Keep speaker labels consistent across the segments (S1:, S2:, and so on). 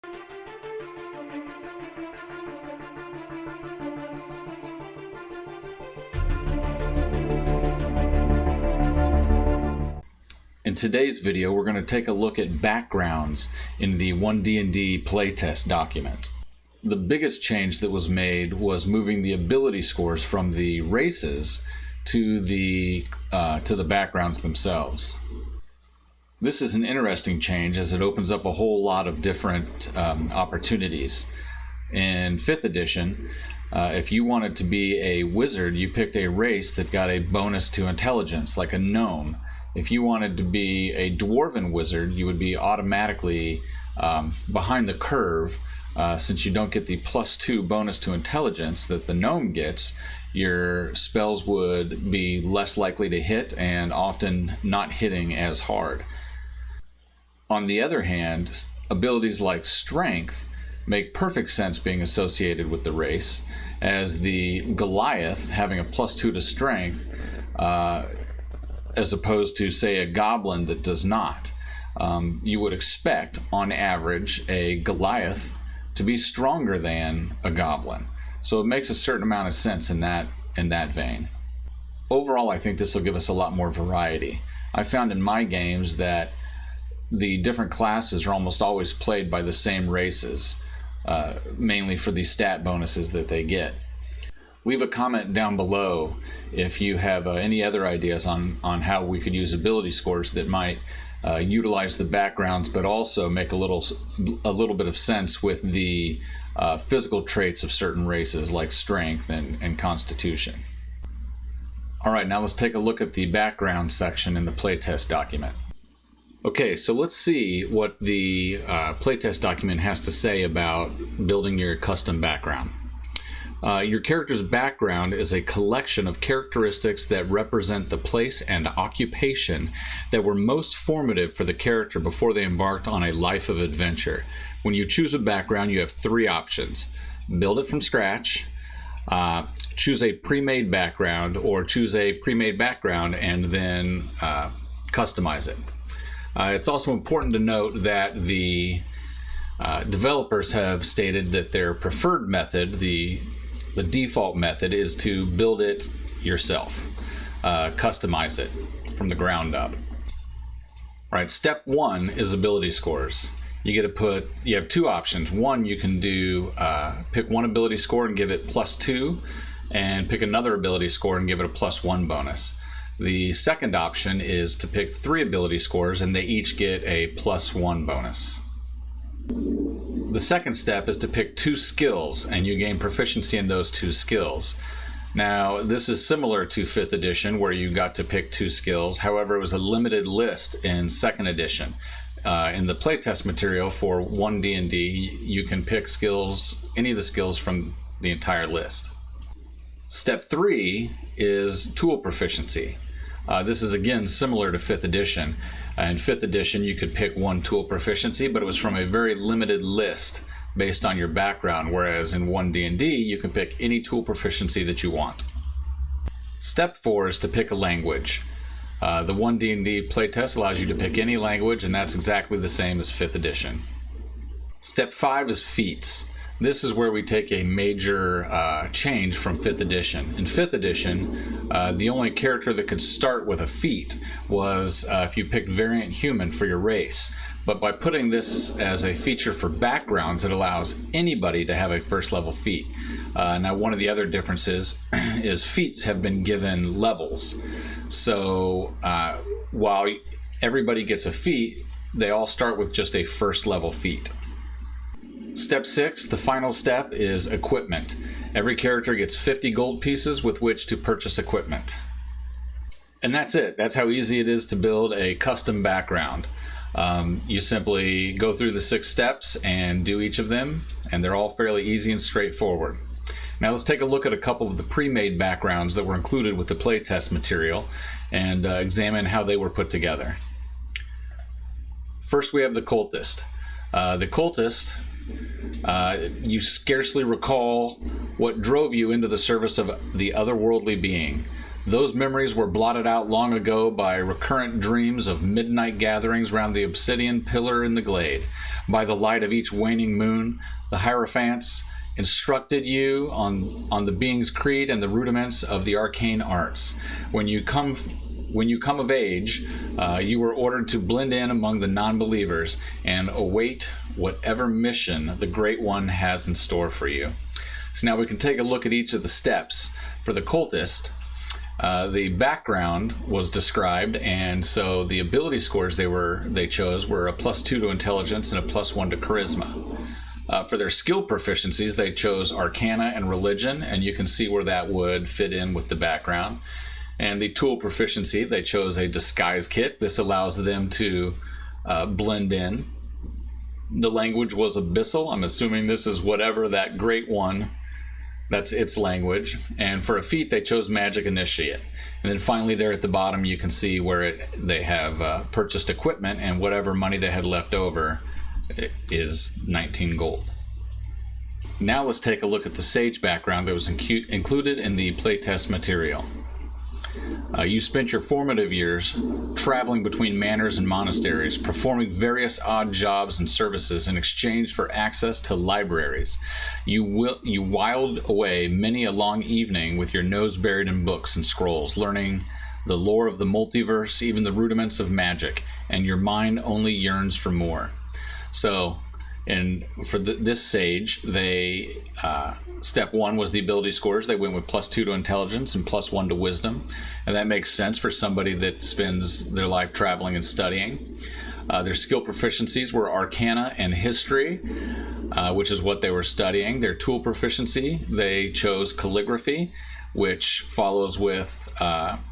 S1: In today's video, we're going to take a look at backgrounds in the One D&D playtest document. The biggest change that was made was moving the ability scores from the races to the backgrounds themselves. This is an interesting change as it opens up a whole lot of different opportunities. In 5th edition, if you wanted to be a wizard, you picked a race that got a bonus to intelligence, like a gnome. If you wanted to be a dwarven wizard, you would be automatically behind the curve. Since you don't get the +2 bonus to intelligence that the gnome gets, your spells would be less likely to hit and often not hitting as hard. On the other hand, abilities like strength make perfect sense being associated with the race, as the Goliath having a +2 to strength as opposed to, say, a goblin that does not. You would expect, on average, a Goliath to be stronger than a goblin. So it makes a certain amount of sense in that vein. Overall, I think this will give us a lot more variety. I found in my games that the different classes are almost always played by the same races, mainly for the stat bonuses that they get. Leave a comment down below if you have any other ideas on how we could use ability scores that might utilize the backgrounds, but also make a little bit of sense with the physical traits of certain races like strength and constitution. All right, now let's take a look at the background section in the playtest document. Okay, so let's see what the playtest document has to say about building your custom background. Your character's background is a collection of characteristics that represent the place and occupation that were most formative for the character before they embarked on a life of adventure. When you choose a background, you have 3 options. Build it from scratch, choose a pre-made background, or choose a pre-made background and then customize it. It's also important to note that the developers have stated that their preferred method, the default method, is to build it yourself, customize it from the ground up. All right, step 1 is ability scores. You have 2 options. One, you can do pick one ability score and give it +2, and pick another ability score and give it a +1 bonus. The second option is to pick 3 ability scores and they each get a +1 bonus. The second step is to pick 2 skills and you gain proficiency in those 2 skills. Now, this is similar to 5th edition where you got to pick 2 skills. However, it was a limited list in 2nd edition. In the playtest material for One D&D, you can pick skills, any of the skills from the entire list. Step 3 is tool proficiency. This is again similar to 5th edition. In 5th edition, you could pick 1 tool proficiency, but it was from a very limited list based on your background, whereas in One D&D, you can pick any tool proficiency that you want. Step 4 is to pick a language. The One D&D playtest allows you to pick any language, and that's exactly the same as 5th edition. Step 5 is feats. This is where we take a major change from 5th edition. In 5th edition, the only character that could start with a feat was if you picked variant human for your race. But by putting this as a feature for backgrounds, it allows anybody to have a first level feat. Now, one of the other differences is feats have been given levels. So while everybody gets a feat, they all start with just a first level feat. Step 6, the final step, is equipment. Every character gets 50 gold pieces with which to purchase equipment. And that's it. That's how easy it is to build a custom background. You simply go through the 6 steps and do each of them, and they're all fairly easy and straightforward. Now let's take a look at a couple of the pre-made backgrounds that were included with the playtest material and examine how they were put together. First, we have the cultist. The cultist, you scarcely recall what drove you into the service of the otherworldly being. Those memories were blotted out long ago by recurrent dreams of midnight gatherings round the obsidian pillar in the glade. By the light of each waning moon, the Hierophants instructed you on the being's creed and the rudiments of the arcane arts. When you come of age, you were ordered to blend in among the non-believers and await whatever mission the Great One has in store for you. So now we can take a look at each of the steps. For the cultist, the background was described, and so the ability scores they chose were a +2 to intelligence and a +1 to charisma. For their skill proficiencies, they chose arcana and religion, and you can see where that would fit in with the background. And the tool proficiency, they chose a disguise kit. This allows them to blend in. The language was abyssal. I'm assuming this is whatever that Great One, that's its language. And for a feat, they chose Magic Initiate. And then finally there at the bottom, you can see where they have purchased equipment, and whatever money they had left over is 19 gold. Now let's take a look at the Sage background that was included in the playtest material. You spent your formative years traveling between manors and monasteries, performing various odd jobs and services in exchange for access to libraries. You whiled away many a long evening with your nose buried in books and scrolls, learning the lore of the multiverse, even the rudiments of magic, and your mind only yearns for more. So, for this sage, they step 1 was the ability scores. They went with +2 to intelligence and +1 to wisdom, and that makes sense for somebody that spends their life traveling and studying. Their skill proficiencies were arcana and history, which is what they were studying. Their tool proficiency, they chose calligraphy, which follows with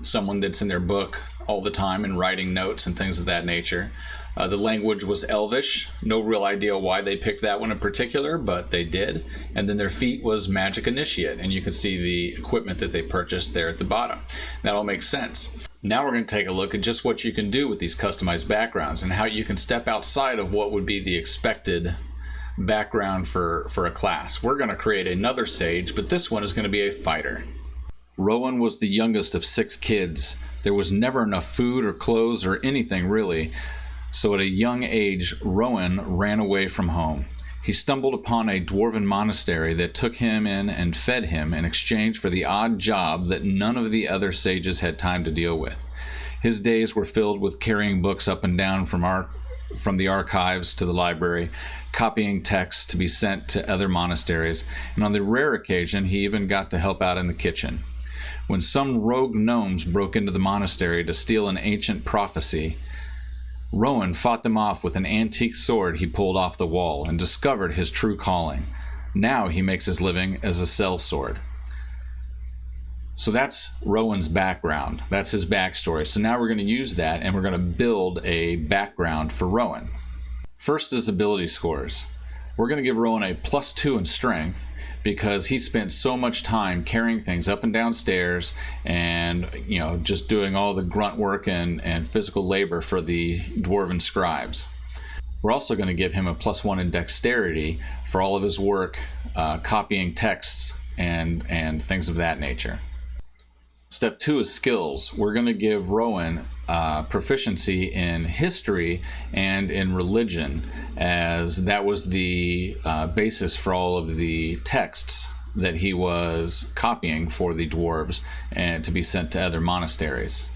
S1: someone that's in their book all the time and writing notes and things of that nature. The language was Elvish. No real idea why they picked that one in particular, but they did. And then their feat was Magic Initiate, and you can see the equipment that they purchased there at the bottom. That all makes sense. Now we're going to take a look at just what you can do with these customized backgrounds and how you can step outside of what would be the expected background for a class. We're going to create another sage, but this one is going to be a fighter. Rowan was the youngest of 6 kids. There was never enough food or clothes or anything really. So at a young age, Rowan ran away from home. He stumbled upon a dwarven monastery that took him in and fed him in exchange for the odd job that none of the other sages had time to deal with. His days were filled with carrying books up and down from the archives to the library, copying texts to be sent to other monasteries, and on the rare occasion he even got to help out in the kitchen. When some rogue gnomes broke into the monastery to steal an ancient prophecy, Rowan fought them off with an antique sword he pulled off the wall and discovered his true calling. Now he makes his living as a sellsword. So that's Rowan's background. That's his backstory. So now we're going to use that and we're going to build a background for Rowan. First is ability scores. We're going to give Rowan a +2 in strength because he spent so much time carrying things up and down stairs and, just doing all the grunt work and physical labor for the dwarven scribes. We're also going to give him a +1 in dexterity for all of his work copying texts and things of that nature. Step 2 is skills. We're going to give Rowan proficiency in history and in religion, as that was the basis for all of the texts that he was copying for the dwarves and to be sent to other monasteries.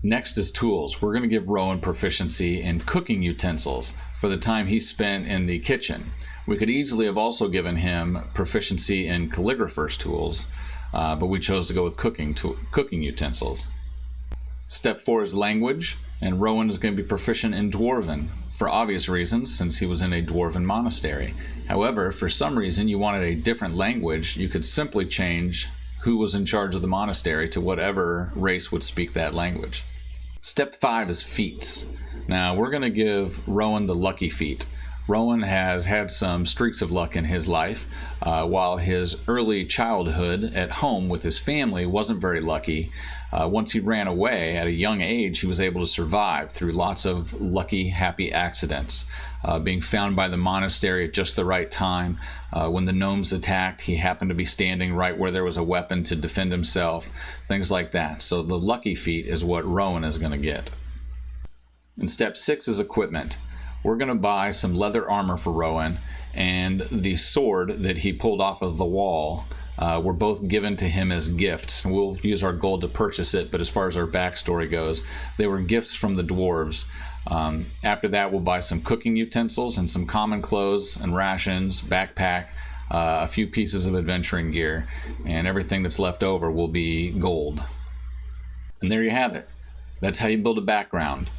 S1: Next is tools. We're going to give Rowan proficiency in cooking utensils for the time he spent in the kitchen. We could easily have also given him proficiency in calligrapher's tools, but we chose to go with cooking utensils. Step 4 is language, and Rowan is going to be proficient in Dwarven for obvious reasons since he was in a Dwarven monastery. However, if for some reason you wanted a different language, you could simply change who was in charge of the monastery to whatever race would speak that language. Step 5 is feats. Now we're going to give Rowan the lucky feat. Rowan has had some streaks of luck in his life. While his early childhood at home with his family wasn't very lucky, once he ran away at a young age, he was able to survive through lots of lucky, happy accidents. Being found by the monastery at just the right time. When the gnomes attacked, he happened to be standing right where there was a weapon to defend himself. Things like that. So the lucky feat is what Rowan is going to get. And step 6 is equipment. We're going to buy some leather armor for Rowan, and the sword that he pulled off of the wall were both given to him as gifts. We'll use our gold to purchase it, but as far as our backstory goes, they were gifts from the dwarves. After that, we'll buy some cooking utensils and some common clothes and rations, backpack, a few pieces of adventuring gear, and everything that's left over will be gold. And there you have it. That's how you build a background.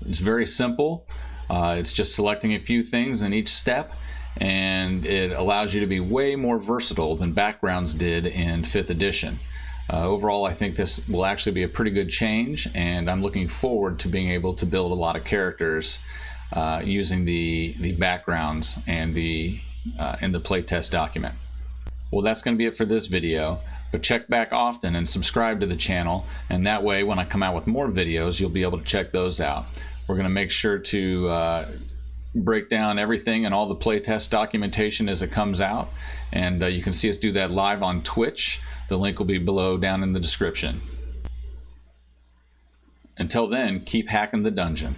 S1: It's very simple. It's just selecting a few things in each step, and it allows you to be way more versatile than Backgrounds did in 5th edition. Overall, I think this will actually be a pretty good change, and I'm looking forward to being able to build a lot of characters using the backgrounds and the playtest document. Well, that's going to be it for this video, but check back often and subscribe to the channel, and that way when I come out with more videos, you'll be able to check those out. We're going to make sure to break down everything and all the playtest documentation as it comes out, and you can see us do that live on Twitch. The link will be below down in the description. Until then, keep hacking the dungeon.